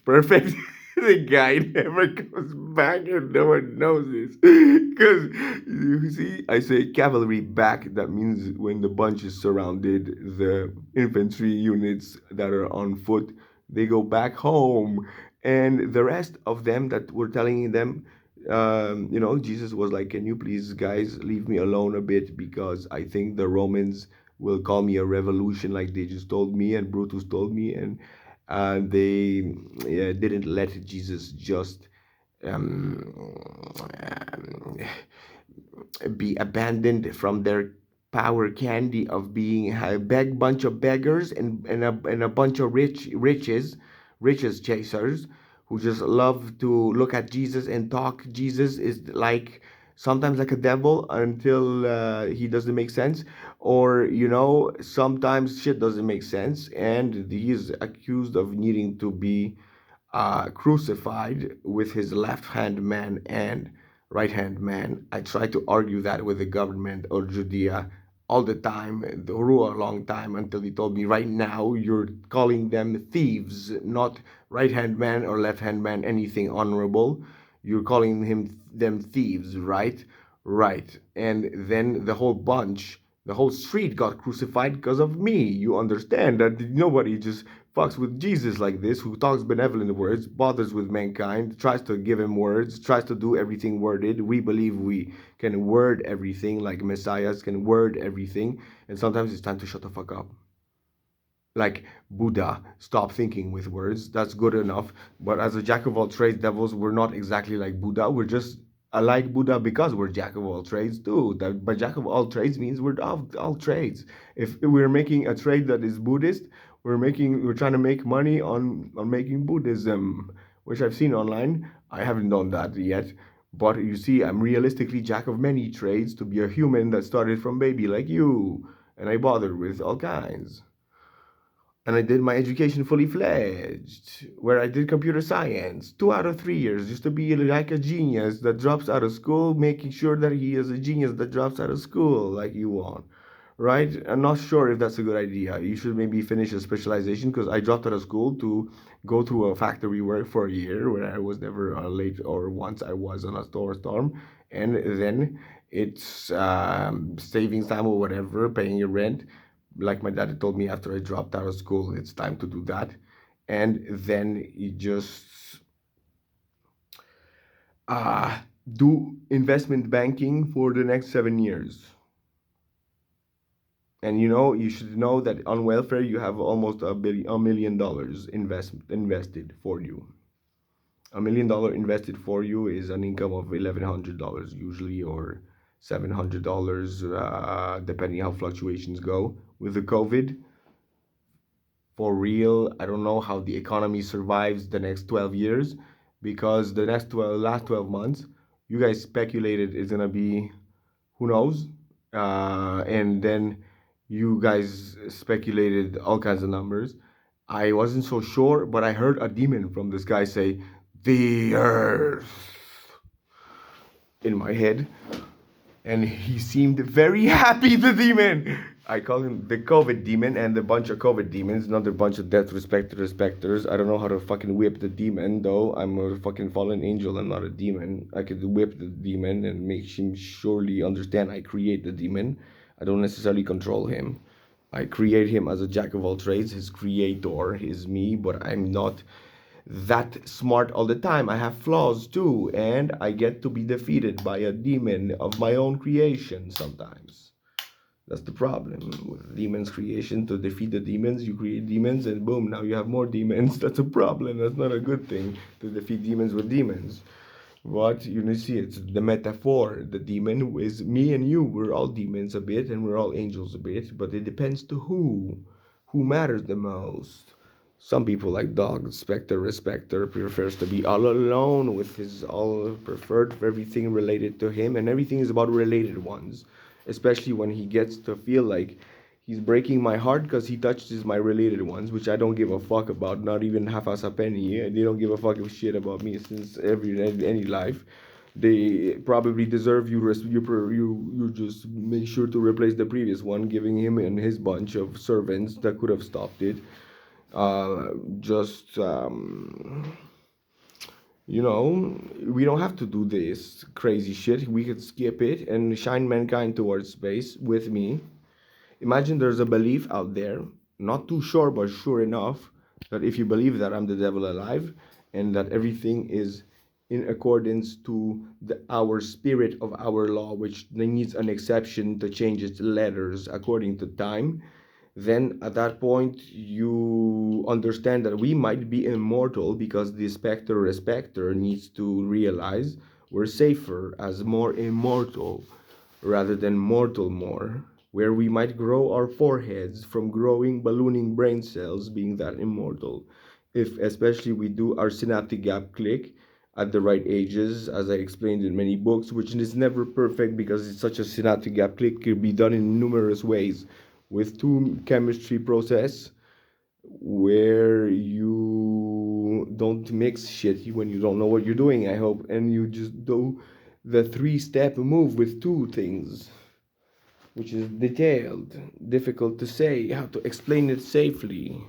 Perfect. The guy never comes back and no one knows this. Because, you see, I say cavalry back. That means when the bunch is surrounded, the infantry units that are on foot, they go back home. And the rest of them that were telling them, Jesus was like, "Can you please, guys, leave me alone a bit because I think the Romans will call me a revolution like they just told me and Brutus told me." And they didn't let Jesus just um, be abandoned from their power candy of being a bunch of beggars and a bunch of riches chasers who just love to look at Jesus and talk. Jesus is like sometimes like a devil until he doesn't make sense, or sometimes shit doesn't make sense and he is accused of needing to be crucified with his left hand man and right hand man. I try to argue that with the government of Judea all the time, through a long time, until he told me, right now you're calling them thieves, not right hand man or left hand man, anything honorable. You're calling them thieves, right? Right. And then the whole street got crucified because of me. You understand that nobody just fucks with Jesus like this, who talks benevolent words, bothers with mankind, tries to give him words, tries to do everything worded. We believe we can word everything like messiahs can word everything, and sometimes it's time to shut the fuck up. Like Buddha, stop thinking with words. That's good enough. But as a jack of all trades, devils, we're not exactly like Buddha. We're just like Buddha because we're jack of all trades too. But jack of all trades means we're all trades. If we're making a trade that is Buddhist, we're trying to make money on making Buddhism, which I've seen online. I haven't done that yet. But you see, I'm realistically jack of many trades to be a human that started from baby like you. And I bothered with all kinds. And I did my education fully fledged, where I did computer science 2 out of 3 years, just to be like a genius that drops out of school, making sure that he is a genius that drops out of school like you want. Right? I'm not sure if that's a good idea. You should maybe finish a specialization because I dropped out of school to go to a factory work for a year where I was never late, or once I was on a storm. And then it's savings time or whatever, paying your rent like my dad told me after I dropped out of school, it's time to do that. And then you just uh, do investment banking for the next 7 years. And you should know that on welfare you have almost $1 million invested for you. $1 million invested for you is an income of $1,100 usually, or $700, depending how fluctuations go. With the COVID, for real, I don't know how the economy survives the next 12 years, because the last 12 months, you guys speculated it's gonna be who knows, and then you guys speculated all kinds of numbers. I wasn't so sure, but I heard a demon from this guy say, "The Earth," in my head, and he seemed very happy, the demon. I call him the COVID demon and a bunch of COVID demons, not a bunch of death respecters. I don't know how to fucking whip the demon, though. I'm a fucking fallen angel. I'm not a demon. I could whip the demon and make him surely understand I create the demon. I don't necessarily control him. I create him as a jack of all trades. His creator is me, but I'm not that smart all the time. I have flaws too, and I get to be defeated by a demon of my own creation sometimes. That's the problem with demons creation. To defeat the demons, you create demons, and boom, now you have more demons. That's a problem. That's not a good thing to defeat demons with demons. What you see, it's the metaphor. The demon is me and you. We're all demons a bit, and we're all angels a bit, but it depends to who matters the most. Some people like Dog Spectre Respecter prefers to be all alone with his all preferred for everything related to him, and everything is about related ones. Especially when he gets to feel like he's breaking my heart because he touches my related ones, which I don't give a fuck about, not even half as a penny. They don't give a fuck of shit about me since any life. They probably deserve you. You just make sure to replace the previous one, giving him and his bunch of servants that could have stopped it. Just we don't have to do this crazy shit. We could skip it and shine mankind towards space with me. Imagine there's a belief out there, not too sure, but sure enough, that if you believe that I'm the devil alive and that everything is in accordance to our spirit of our law, which needs an exception to change its letters according to time, then at that point you understand that we might be immortal because the specter respecter needs to realize we're safer as more immortal rather than mortal more, where we might grow our foreheads from growing ballooning brain cells being that immortal. If especially we do our synaptic gap click at the right ages, as I explained in many books, which is never perfect because it's such a synaptic gap click could be done in numerous ways with two chemistry process where you don't mix shit when you don't know what you're doing, I hope, and you just do the three-step move with two things, which is detailed, difficult to say, how to explain it safely.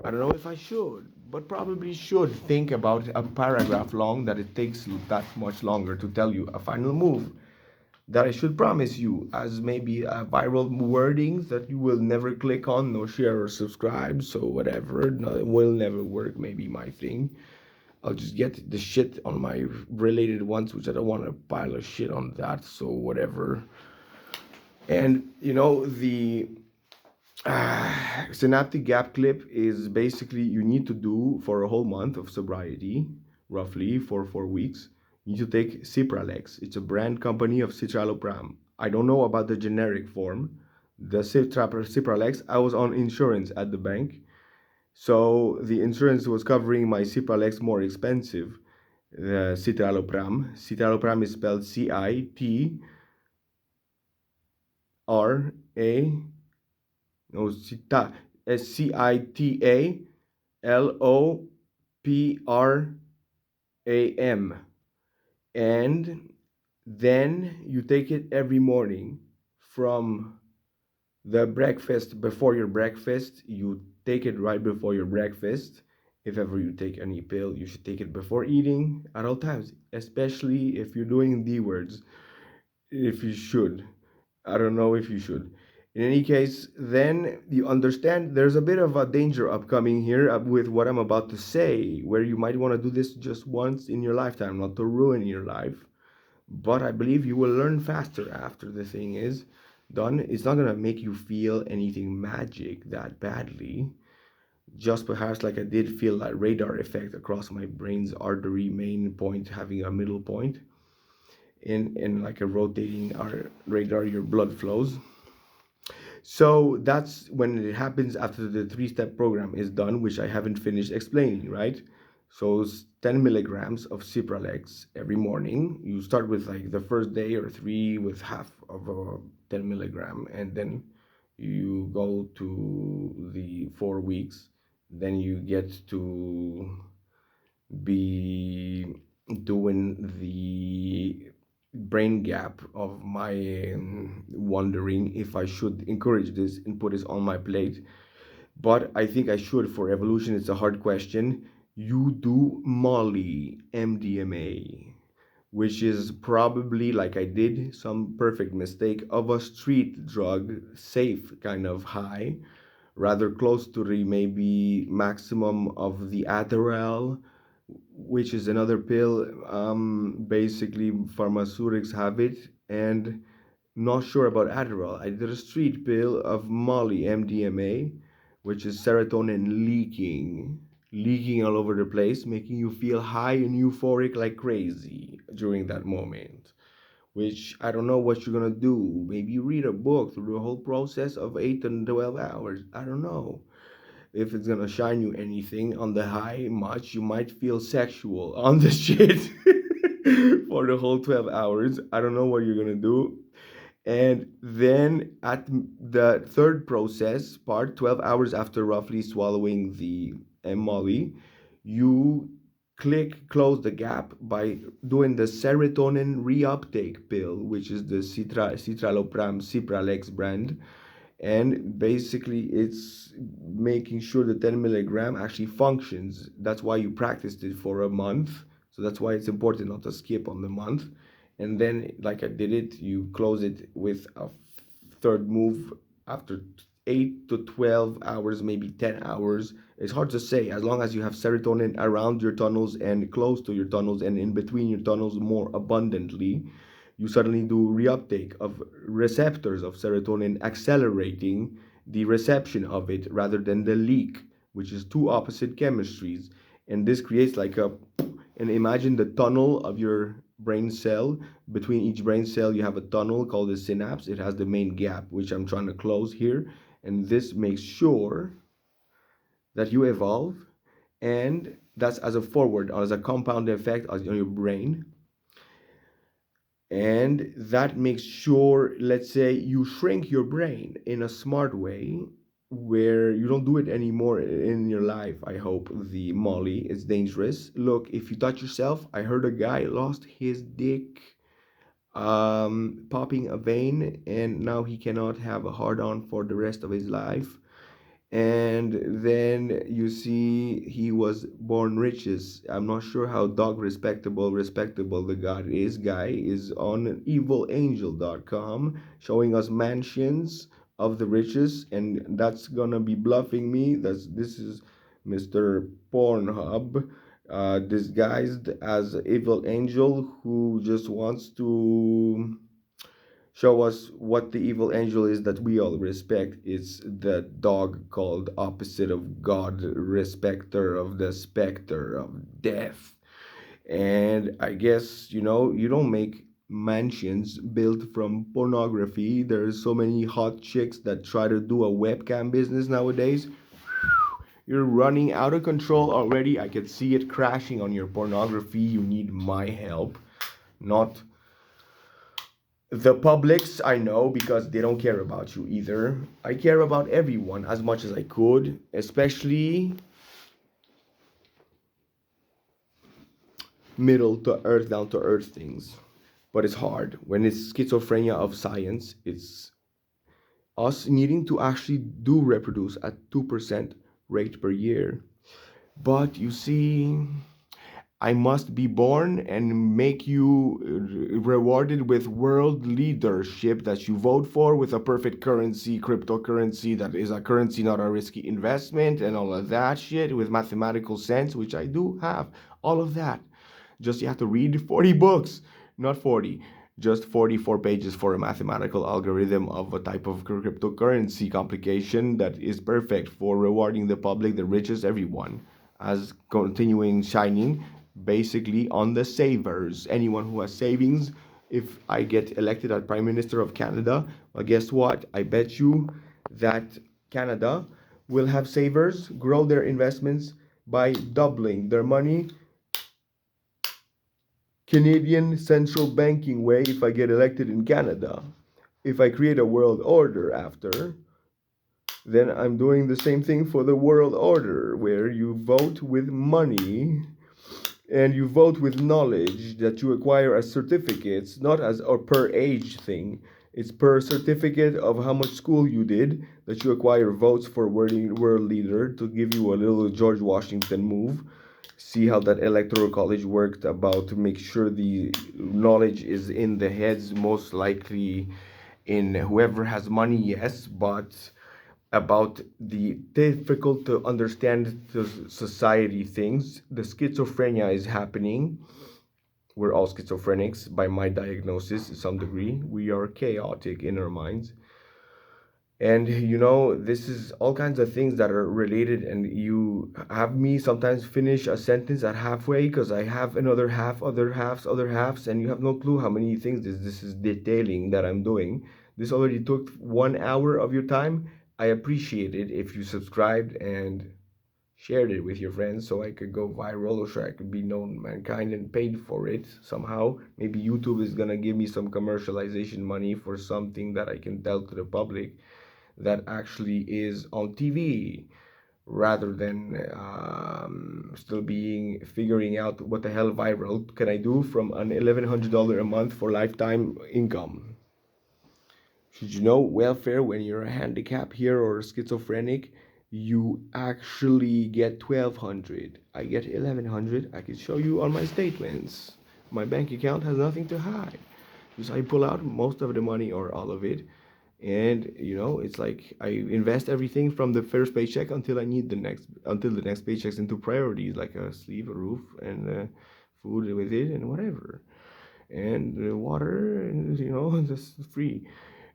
I don't know if I should, but probably should think about a paragraph long that it takes that much longer to tell you a final move that I should promise you as maybe viral wordings that you will never click on, no share or subscribe, so whatever, no, it will never work, maybe my thing. I'll just get the shit on my related ones, which I don't want to pile of shit on that, so whatever. And the synaptic gap clip is basically you need to do for a whole month of sobriety, roughly for 4 weeks. You need to take Cipralex. It's a brand company of citalopram. I don't know about the generic form. The Cipralex, I was on insurance at the bank. So the insurance was covering my Cipralex more expensive. Citalopram. Citalopram is spelled Citra, no, Citalopram. And then you take it every morning from the breakfast. Before your breakfast, you take it right before your breakfast. If ever you take any pill, you should take it before eating at all times, especially if you're doing D words. If you should, I don't know if you should. In any case, then you understand there's a bit of a danger upcoming here with what I'm about to say, where you might want to do this just once in your lifetime, not to ruin your life. But I believe you will learn faster after the thing is done. It's not going to make you feel anything magic that badly. Just perhaps like I did feel that radar effect across my brain's artery main point having a middle point in like a rotating our radar, your blood flows. So that's when it happens after the three-step program is done, which I haven't finished explaining, right? So it's 10 milligrams of Cipralex every morning. You start with like the first day or three with half of a 10 milligram, and then you go to the 4 weeks. Then you get to be doing the brain gap of my wondering if I should encourage this and put this on my plate. But I think I should. For evolution, it's a hard question. You do Molly MDMA, which is probably like I did some perfect mistake of a street drug, safe kind of high, rather close to the maybe maximum of the Adderall, which is another pill. Basically, pharmaceutics have it, and not sure about Adderall. I did a street pill of Molly MDMA, which is serotonin leaking all over the place, making you feel high and euphoric like crazy during that moment. Which I don't know what you're gonna do. Maybe read a book through the whole process of 8 and 12 hours. I don't know if it's gonna shine you anything on the high much. You might feel sexual on the shit for the whole 12 hours. I don't know what you're gonna do. And then at the third process part, 12 hours after roughly swallowing the molly, you close the gap by doing the serotonin reuptake pill, which is the citralopram cipralex brand. And basically it's making sure the 10 milligram actually functions. That's why you practiced it for a month, so that's why it's important not to skip on the month. And then, like I did it, you close it with a third move after 8 to 12 hours, maybe 10 hours. It's hard to say, as long as you have serotonin around your tunnels and close to your tunnels and in between your tunnels more abundantly, you suddenly do reuptake of receptors of serotonin, accelerating the reception of it rather than the leak, which is two opposite chemistries. And this creates like a, and imagine the tunnel of your brain cell. Between each brain cell, you have a tunnel called the synapse. It has the main gap, which I'm trying to close here. And this makes sure that you evolve. And that's as a forward, or as a compound effect on your brain. And that makes sure, let's say, you shrink your brain in a smart way where you don't do it anymore in your life. I hope the Molly is dangerous. Look, if you touch yourself, I heard a guy lost his dick popping a vein, and now he cannot have a hard on for the rest of his life. And then you see he was born riches. I'm not sure how dog respectable the guy is on evilangel.com showing us mansions of the riches, and that's gonna be bluffing me. This is Mr. Pornhub disguised as evil angel who just wants to show us what the evil angel is that we all respect. It's the dog called opposite of God, respecter of the specter of death. And I guess, you don't make mansions built from pornography. There's so many hot chicks that try to do a webcam business nowadays. You're running out of control already. I can see it crashing on your pornography. You need my help, not the publics. I know, because they don't care about you either. I care about everyone as much as I could, especially middle to earth, down to earth things. But it's hard when it's schizophrenia of science. It's us needing to actually do reproduce at 2% rate per year. But you see, I must be born and make you rewarded with world leadership that you vote for, with a perfect currency, cryptocurrency that is a currency, not a risky investment, and all of that shit with mathematical sense, which I do have. All of that. Just you have to read 40 books, not 40, just 44 pages for a mathematical algorithm of a type of cryptocurrency complication that is perfect for rewarding the public, the richest, everyone, as continuing shining basically on the savers. Anyone who has savings, if I get elected as Prime Minister of Canada, well, guess what? I bet you that Canada will have savers grow their investments by doubling their money Canadian central banking way if I get elected in Canada. If I create a world order after, then I'm doing the same thing for the world order, where you vote with money and you vote with knowledge that you acquire as certificates, not as a per age thing. It's per certificate of how much school you did that you acquire votes for world leader, to give you a little George Washington move. See how that electoral college worked, about to make sure the knowledge is in the heads, most likely in whoever has money, yes, but about the difficult to understand the society things. The schizophrenia is happening. We're all schizophrenics by my diagnosis to some degree. We are chaotic in our minds. And this is all kinds of things that are related, and you have me sometimes finish a sentence at halfway because I have another half, other halves, other halves, and you have no clue how many things this is detailing that I'm doing. This already took 1 hour of your time. I appreciate it if you subscribed and shared it with your friends, so I could go viral, or so I could be known mankind and paid for it somehow. Maybe YouTube is gonna give me some commercialization money for something that I can tell to the public that actually is on TV, rather than still being figuring out what the hell viral can I do from an $1,100 a month for lifetime income. Should you know welfare when you're a handicap here or schizophrenic? You actually get 1,200. I get 1,100. I can show you on my statements. My bank account has nothing to hide. Just I pull out most of the money or all of it, and it's like I invest everything from the first paycheck until the next paycheck's into priorities like a sleep, a roof, and food with it, and whatever, and water, and that's free.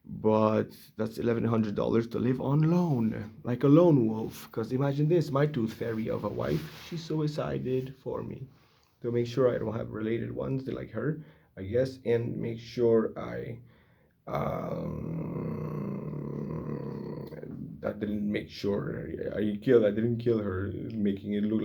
But that's $1,100 to live on loan, like a lone wolf. Because imagine this, my tooth fairy of a wife, she suicided for me to make sure I don't have related ones like her, I guess, and make sure I didn't make sure I didn't kill her, making it look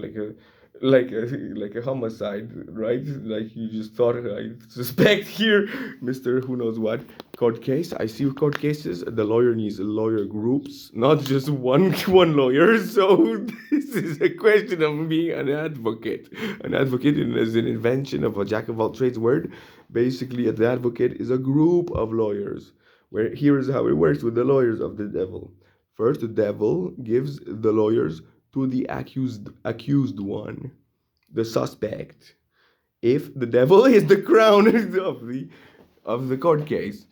like a homicide, right? Like you just thought I suspect here, Mister Who knows what court case. I see court cases. The lawyer needs lawyer groups, not just one one lawyer. So this is a question of being an advocate. An advocate is an invention of a jack of all trades word. Basically, an advocate is a group of lawyers. Where here is how it works with the lawyers of the devil. First, the devil gives the lawyers to the accused one, the suspect. If the devil is the crown of the court case.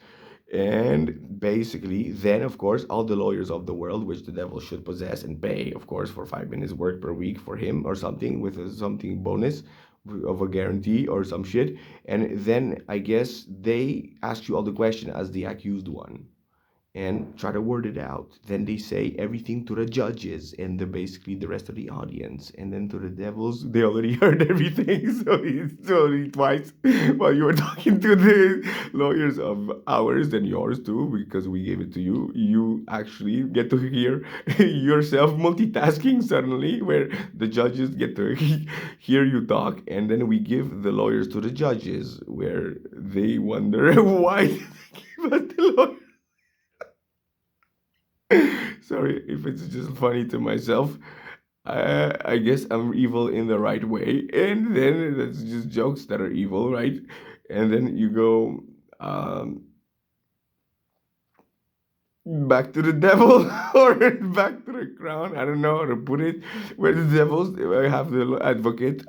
And basically, then of course, all the lawyers of the world, which the devil should possess and pay, of course, for 5 minutes work per week for him or something with something bonus of a guarantee or some shit. And then I guess they ask you all the question as the accused one and try to word it out. Then they say everything to the judges and basically the rest of the audience. And then to the devils, they already heard everything. So it's only twice while you were talking to the lawyers of ours and yours too, because we gave it to you. You actually get to hear yourself multitasking suddenly, where the judges get to hear you talk. And then we give the lawyers to the judges, where they wonder why they give us the lawyers. Sorry if it's just funny to myself. I guess I'm evil in the right way, and then that's just jokes that are evil, right? And then you go, back to the devil or back to the crown. I don't know how to put it. Where the devils, I have the advocate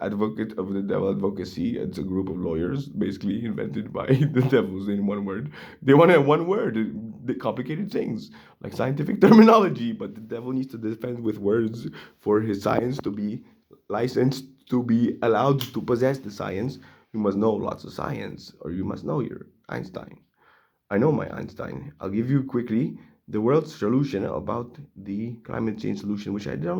of the devil advocacy. It's a group of lawyers basically invented by the devils in one word. They want to one word, the complicated things like scientific terminology, but the devil needs to defend with words for his science to be licensed, to be allowed to possess the science. You must know lots of science, or you must know your Einstein. I know my Einstein. I'll give you quickly the world's solution about the climate change solution, which I don't